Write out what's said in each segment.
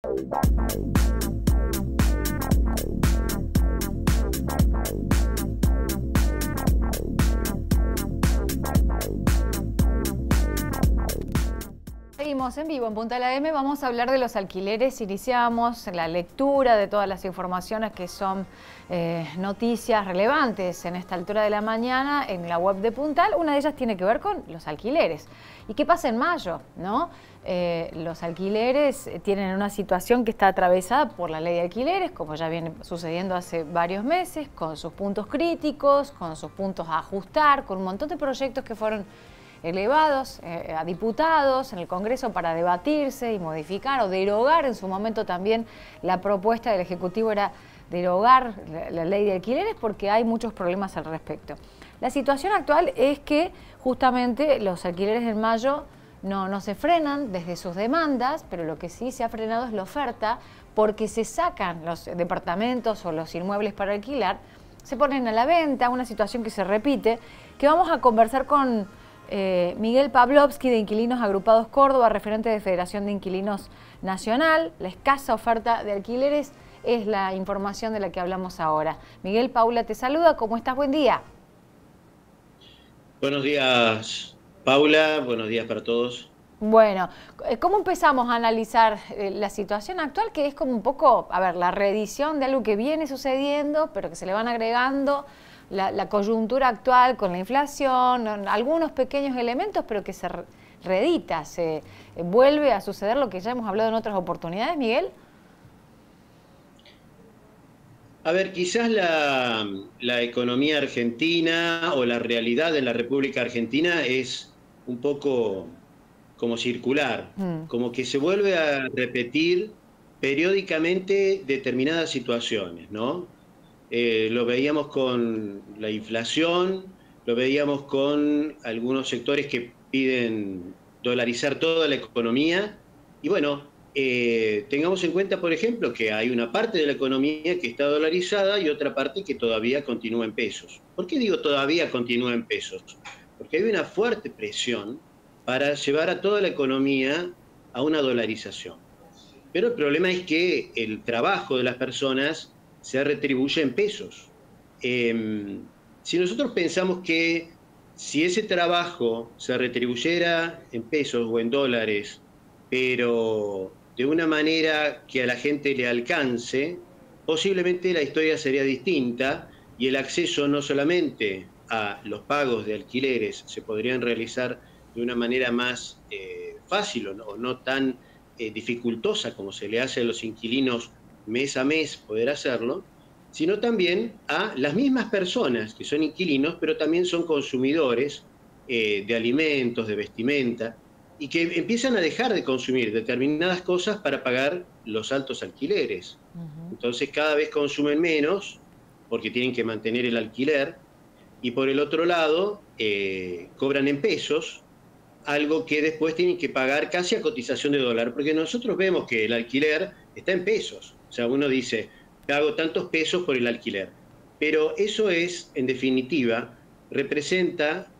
Seguimos en vivo en Punta de la M, vamos a hablar de los alquileres. Iniciamos la lectura de todas las informaciones que son noticias relevantes en esta altura de la mañana en la web de Puntal. Una de ellas tiene que ver con los alquileres. ¿Y qué pasa en mayo? ¿No? Los alquileres tienen una situación que está atravesada por la ley de alquileres, como ya viene sucediendo hace varios meses, con sus puntos críticos, con sus puntos a ajustar, con un montón de proyectos que fueron elevados a diputados en el Congreso para debatirse y modificar o derogar. En su momento también la propuesta del Ejecutivo era derogar la ley de alquileres porque hay muchos problemas al respecto. La situación actual es que justamente los alquileres en mayo no se frenan desde sus demandas, pero lo que sí se ha frenado es la oferta, porque se sacan los departamentos o los inmuebles para alquilar, se ponen a la venta, una situación que se repite, que vamos a conversar con Miguel Pavlovsky, de Inquilinos Agrupados Córdoba, referente de Federación de Inquilinos Nacional. La escasa oferta de alquileres es la información de la que hablamos ahora. Miguel, Paula te saluda, ¿cómo estás? Buen día. Buenos días, Paula, buenos días para todos. Bueno, ¿cómo empezamos a analizar la situación actual, que es como un poco, a ver, la reedición de algo que viene sucediendo, pero que se le van agregando la coyuntura actual con la inflación, algunos pequeños elementos, pero que se reedita, se vuelve a suceder lo que ya hemos hablado en otras oportunidades, Miguel? A ver, quizás la economía argentina o la realidad en la República Argentina es un poco como circular, como que se vuelve a repetir periódicamente determinadas situaciones, ¿no? Lo veíamos con la inflación, lo veíamos con algunos sectores que piden dolarizar toda la economía. Y bueno, tengamos en cuenta, por ejemplo, que hay una parte de la economía que está dolarizada y otra parte que todavía continúa en pesos. ¿Por qué digo todavía continúa en pesos? Porque hay una fuerte presión para llevar a toda la economía a una dolarización. Pero el problema es que el trabajo de las personas se retribuye en pesos. Si nosotros pensamos que si ese trabajo se retribuyera en pesos o en dólares, pero de una manera que a la gente le alcance, posiblemente la historia sería distinta y el acceso no solamente a los pagos de alquileres se podrían realizar de una manera más fácil o no tan dificultosa como se le hace a los inquilinos mes a mes poder hacerlo, sino también a las mismas personas que son inquilinos, pero también son consumidores de alimentos, de vestimenta, y que empiezan a dejar de consumir determinadas cosas para pagar los altos alquileres. Entonces cada vez consumen menos porque tienen que mantener el alquiler, y por el otro lado cobran en pesos, algo que después tienen que pagar casi a cotización de dólar, porque nosotros vemos que el alquiler está en pesos. O sea, uno dice, pago tantos pesos por el alquiler. Pero eso es, en definitiva, representa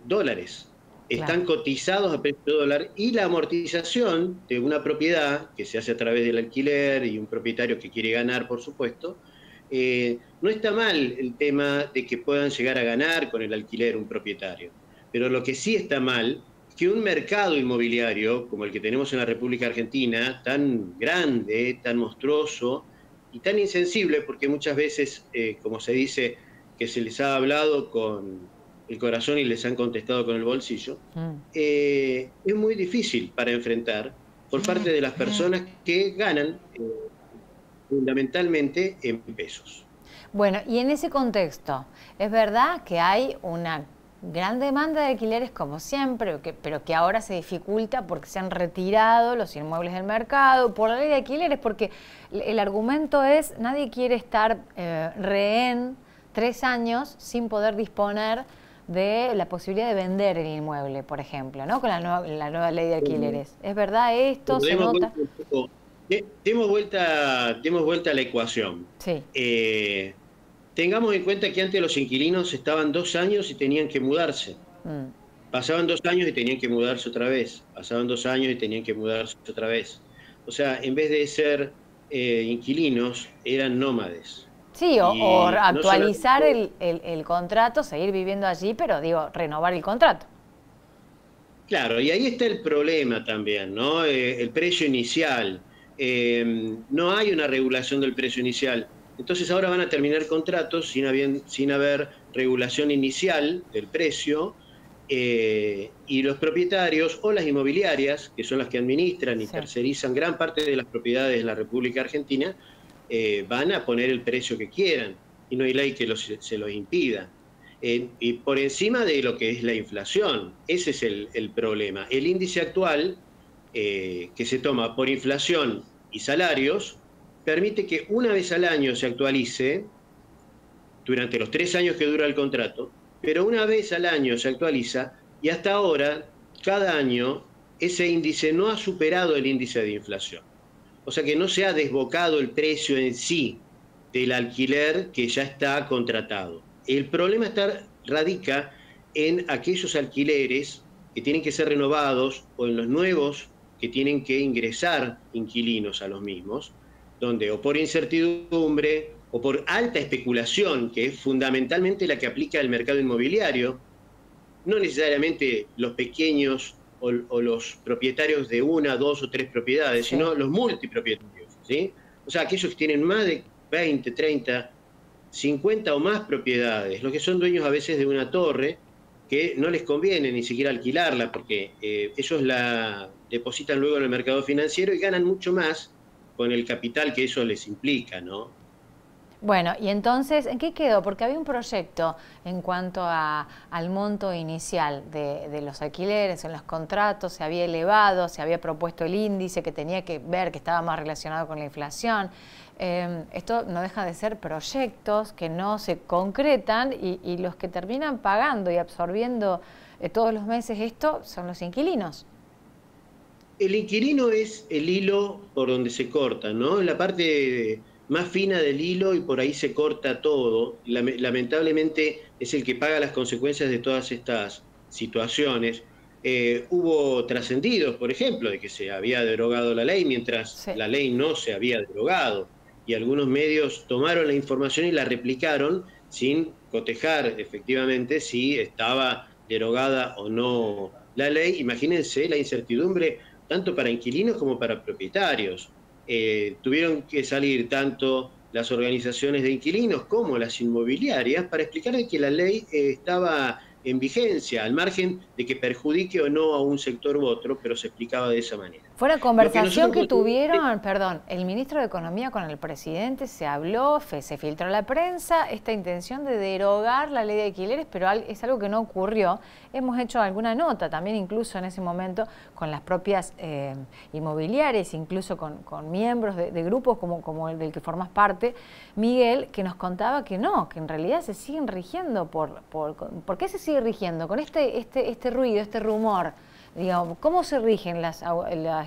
dólares. Están cotizados a precio de dólar, y la amortización de una propiedad que se hace a través del alquiler y un propietario que quiere ganar, por supuesto, no está mal el tema de que puedan llegar a ganar con el alquiler un propietario. Pero lo que sí está mal es que un mercado inmobiliario como el que tenemos en la República Argentina, tan grande, tan monstruoso y tan insensible, porque muchas veces, como se dice, que se les ha hablado con el corazón y les han contestado con el bolsillo, es muy difícil para enfrentar por parte de las personas que ganan fundamentalmente en pesos. Bueno, y en ese contexto, ¿es verdad que hay una gran demanda de alquileres como siempre, pero que ahora se dificulta porque se han retirado los inmuebles del mercado por la ley de alquileres? Porque el argumento es, nadie quiere estar rehén 3 años sin poder disponer de la posibilidad de vender el inmueble, por ejemplo, ¿no? Con la nueva ley de alquileres. ¿Es verdad esto? ¿Se nota? Demos vuelta a la ecuación. Sí. Tengamos en cuenta que antes los inquilinos estaban 2 años y tenían que mudarse. Pasaban 2 años y tenían que mudarse otra vez. Pasaban 2 años y tenían que mudarse otra vez. O sea, en vez de ser inquilinos, eran nómades. Sí, o Y no actualizar solamente, el contrato, seguir viviendo allí, pero digo, renovar el contrato. claro, y ahí está el problema también, ¿no? El precio inicial. No hay una regulación del precio inicial. Entonces ahora van a terminar contratos sin haber regulación inicial del precio, y los propietarios o las inmobiliarias, que son las que administran y Sí. tercerizan gran parte de las propiedades de la República Argentina, van a poner el precio que quieran y no hay ley que se los impida. Y por encima de lo que es la inflación. Ese es el problema. El índice actual, que se toma por inflación y salarios, permite que una vez al año se actualice, durante los 3 años que dura el contrato, pero una vez al año se actualiza y hasta ahora, cada año, ese índice no ha superado el índice de inflación. O sea que no se ha desbocado el precio en sí del alquiler que ya está contratado. El problema radica en aquellos alquileres que tienen que ser renovados o en los nuevos que tienen que ingresar inquilinos a los mismos, donde o por incertidumbre o por alta especulación, que es fundamentalmente la que aplica el mercado inmobiliario, no necesariamente los pequeños o los propietarios de una, dos o tres propiedades, Sí. sino los multipropietarios, ¿sí? O sea, aquellos que tienen más de 20, 30, 50 o más propiedades, los que son dueños a veces de una torre, que no les conviene ni siquiera alquilarla, porque ellos la depositan luego en el mercado financiero y ganan mucho más con el capital que eso les implica, ¿no? Bueno, y entonces, ¿en qué quedó? Porque había un proyecto en cuanto al monto inicial de los alquileres, en los contratos, se había elevado, se había propuesto el índice que tenía que ver, que estaba más relacionado con la inflación. Esto no deja de ser proyectos que no se concretan y los que terminan pagando y absorbiendo todos los meses esto son los inquilinos. El inquilino es el hilo por donde se corta, ¿no? En la parte más fina del hilo y por ahí se corta todo. Lamentablemente es el que paga las consecuencias de todas estas situaciones. Hubo trascendidos, por ejemplo, de que se había derogado la ley mientras Sí. la ley no se había derogado. Y algunos medios tomaron la información y la replicaron sin cotejar efectivamente si estaba derogada o no la ley. Imagínense la incertidumbre tanto para inquilinos como para propietarios. Tuvieron que salir tanto las organizaciones de inquilinos como las inmobiliarias para explicar que la ley estaba en vigencia, al margen de que perjudique o no a un sector u otro, pero se explicaba de esa manera. Fue una Lo que conversación nosotros que consideramos, tuvieron, perdón, el ministro de Economía con el presidente, se habló, se filtró a la prensa esta intención de derogar la ley de alquileres, pero es algo que no ocurrió. Hemos hecho alguna nota también, incluso en ese momento, con las propias inmobiliarias, incluso con miembros de grupos como el del que formas parte, Miguel, que nos contaba que no, que en realidad se siguen rigiendo ¿por qué se sigue rigiendo? Con este ruido, este rumor. Digamos, ¿cómo se rigen las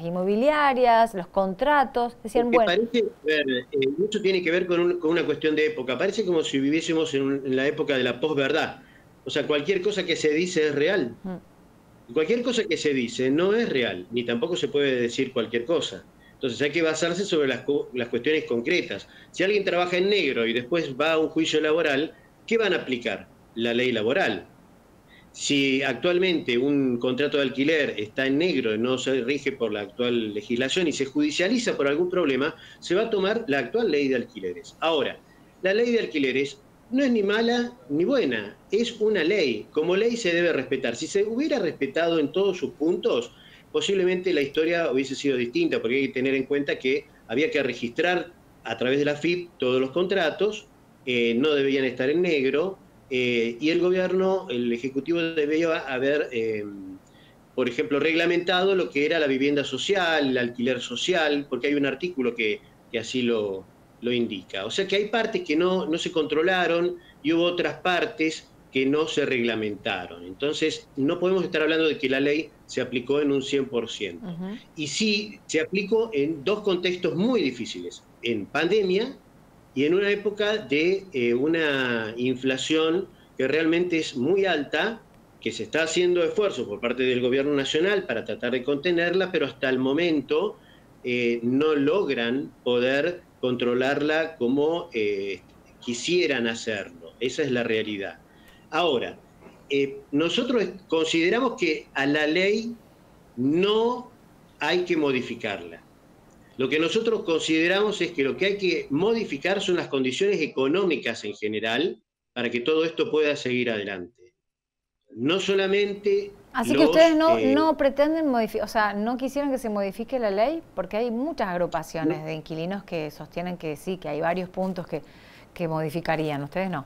inmobiliarias, los contratos? Decían, porque bueno, parece, mucho tiene que ver con una cuestión de época, parece como si viviésemos en la época de la posverdad. O sea, cualquier cosa que se dice es real. Cualquier cosa que se dice no es real, ni tampoco se puede decir cualquier cosa. Entonces hay que basarse sobre las cuestiones concretas. Si alguien trabaja en negro y después va a un juicio laboral, ¿qué van a aplicar? La ley laboral. Si actualmente un contrato de alquiler está en negro y no se rige por la actual legislación y se judicializa por algún problema, se va a tomar la actual ley de alquileres. Ahora, la ley de alquileres no es ni mala ni buena, es una ley. Como ley se debe respetar. Si se hubiera respetado en todos sus puntos, posiblemente la historia hubiese sido distinta, porque hay que tener en cuenta que había que registrar a través de la FIP todos los contratos, no debían estar en negro, y el gobierno, el Ejecutivo debía haber, por ejemplo, reglamentado lo que era la vivienda social, el alquiler social, porque hay un artículo que así lo indica. O sea que hay partes que no se controlaron y hubo otras partes que no se reglamentaron. Entonces, no podemos estar hablando de que la ley se aplicó en un 100%. Y sí, se aplicó en dos contextos muy difíciles, en pandemia y en una época de una inflación que realmente es muy alta, que se está haciendo esfuerzos por parte del gobierno nacional para tratar de contenerla, pero hasta el momento no logran poder controlarla como quisieran hacerlo. Esa es la realidad. Ahora, nosotros consideramos que a la ley no hay que modificarla. Lo que nosotros consideramos es que lo que hay que modificar son las condiciones económicas en general para que todo esto pueda seguir adelante. No solamente... Así que ustedes no pretenden modificar, o sea, no quisieron que se modifique la ley, porque hay muchas agrupaciones de inquilinos que sostienen que sí, que hay varios puntos que modificarían. ¿Ustedes no?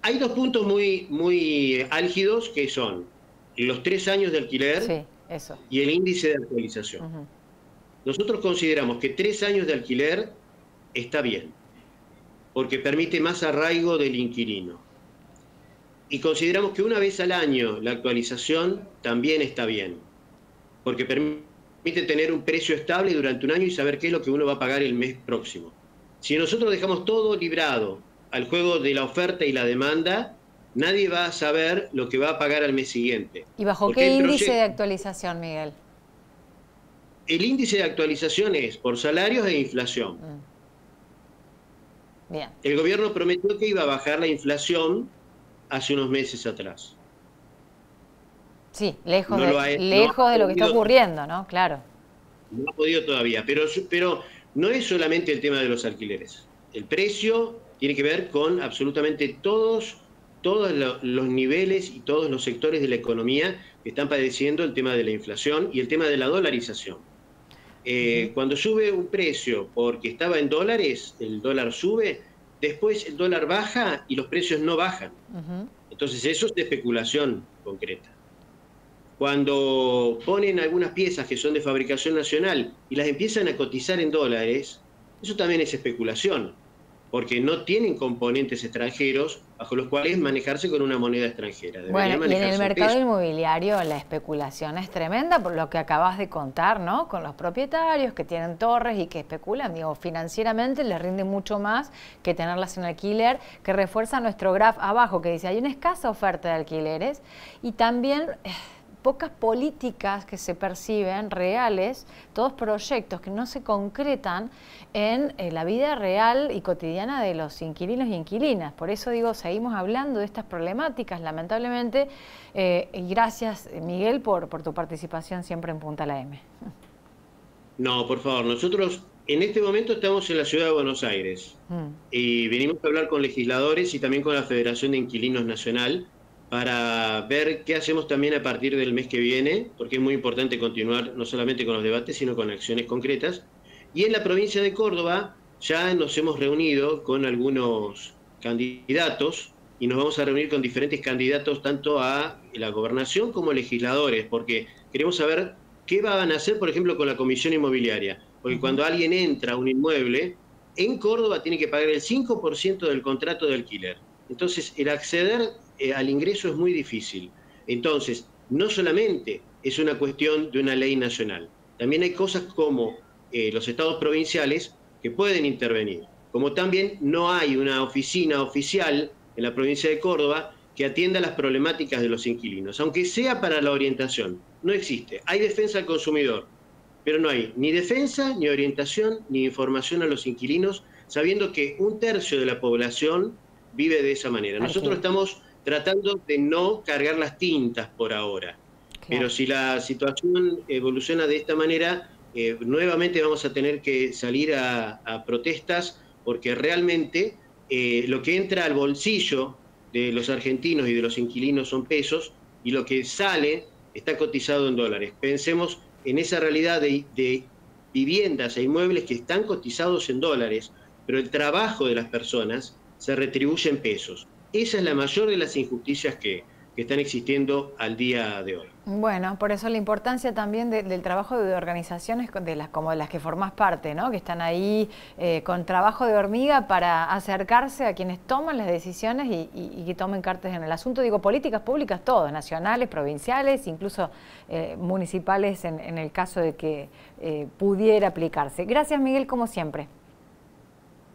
Hay dos puntos muy álgidos que son los 3 años de alquiler, sí, eso, y el índice de actualización. Nosotros consideramos que 3 años de alquiler está bien, porque permite más arraigo del inquilino. Y consideramos que una vez al año la actualización también está bien, porque permite tener un precio estable durante un año y saber qué es lo que uno va a pagar el mes próximo. Si nosotros dejamos todo librado al juego de la oferta y la demanda, nadie va a saber lo que va a pagar al mes siguiente. ¿Y bajo qué índice de actualización, Miguel? El índice de actualización es por salarios e inflación. Bien. El gobierno prometió que iba a bajar la inflación hace unos meses atrás. Sí, lejos de lo que está ocurriendo, ¿no? Claro. No ha podido todavía, pero no es solamente el tema de los alquileres. El precio tiene que ver con absolutamente todos los niveles y todos los sectores de la economía que están padeciendo el tema de la inflación y el tema de la dolarización. Cuando sube un precio porque estaba en dólares, el dólar sube, después el dólar baja y los precios no bajan. Entonces eso es de especulación concreta. Cuando ponen algunas piezas que son de fabricación nacional y las empiezan a cotizar en dólares, eso también es especulación, porque no tienen componentes extranjeros bajo los cuales manejarse con una moneda extranjera. Bueno, y en el mercado inmobiliario la especulación es tremenda, por lo que acabas de contar, ¿no? Con los propietarios que tienen torres y que especulan, digo, financieramente les rinde mucho más que tenerlas en alquiler, que refuerza nuestro graph abajo, que dice, hay una escasa oferta de alquileres y también... pocas políticas que se perciben reales, todos proyectos que no se concretan en la vida real y cotidiana de los inquilinos y inquilinas. Por eso digo, seguimos hablando de estas problemáticas, lamentablemente, y gracias, Miguel, por tu participación siempre en Punta la M. No, por favor, nosotros en este momento estamos en la ciudad de Buenos Aires y venimos a hablar con legisladores y también con la Federación de Inquilinos Nacional, para ver qué hacemos también a partir del mes que viene, porque es muy importante continuar no solamente con los debates, sino con acciones concretas. Y en la provincia de Córdoba ya nos hemos reunido con algunos candidatos y nos vamos a reunir con diferentes candidatos tanto a la gobernación como legisladores, porque queremos saber qué van a hacer, por ejemplo, con la comisión inmobiliaria. Porque cuando alguien entra a un inmueble, en Córdoba tiene que pagar el 5% del contrato de alquiler. Entonces, el acceder al ingreso es muy difícil. Entonces, no solamente es una cuestión de una ley nacional, también hay cosas como los estados provinciales que pueden intervenir, como también no hay una oficina oficial en la provincia de Córdoba que atienda las problemáticas de los inquilinos, aunque sea para la orientación, no existe. Hay defensa al consumidor, pero no hay ni defensa, ni orientación, ni información a los inquilinos, sabiendo que 1/3 de la población vive de esa manera. Nosotros estamos tratando de no cargar las tintas por ahora. Claro. Pero si la situación evoluciona de esta manera, nuevamente vamos a tener que salir a protestas, porque realmente lo que entra al bolsillo de los argentinos y de los inquilinos son pesos, y lo que sale está cotizado en dólares. Pensemos en esa realidad de viviendas e inmuebles que están cotizados en dólares, pero el trabajo de las personas se retribuye en pesos. Esa es la mayor de las injusticias que están existiendo al día de hoy. Bueno, por eso la importancia también del trabajo de organizaciones como de las que formás parte, ¿no? Que están ahí con trabajo de hormiga para acercarse a quienes toman las decisiones y que tomen cartas en el asunto. Digo, políticas públicas todas, nacionales, provinciales, incluso municipales en el caso de que pudiera aplicarse. Gracias, Miguel, como siempre.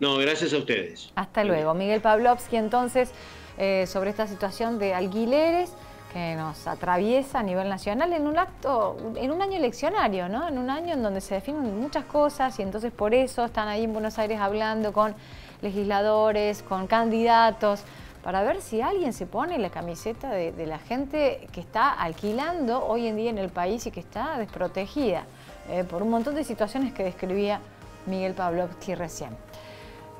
No, gracias a ustedes. Hasta luego. Miguel Pavlovsky, entonces, sobre esta situación de alquileres que nos atraviesa a nivel nacional en un año eleccionario, ¿no? En un año en donde se definen muchas cosas y entonces por eso están ahí en Buenos Aires hablando con legisladores, con candidatos, para ver si alguien se pone la camiseta de la gente que está alquilando hoy en día en el país y que está desprotegida por un montón de situaciones que describía Miguel Pavlovsky recién.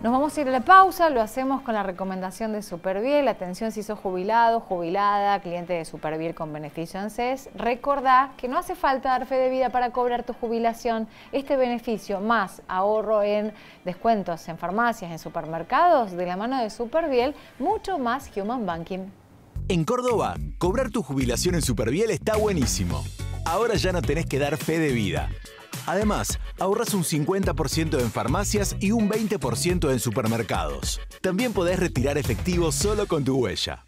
Nos vamos a ir a la pausa, lo hacemos con la recomendación de Superviel. Atención si sos jubilado, jubilada, cliente de Superviel con beneficio ANSES. Recordá que no hace falta dar fe de vida para cobrar tu jubilación. Este beneficio más ahorro en descuentos en farmacias, en supermercados, de la mano de Superviel, mucho más Human Banking. En Córdoba, cobrar tu jubilación en Superviel está buenísimo. Ahora ya no tenés que dar fe de vida. Además, ahorras un 50% en farmacias y un 20% en supermercados. También podés retirar efectivo solo con tu huella.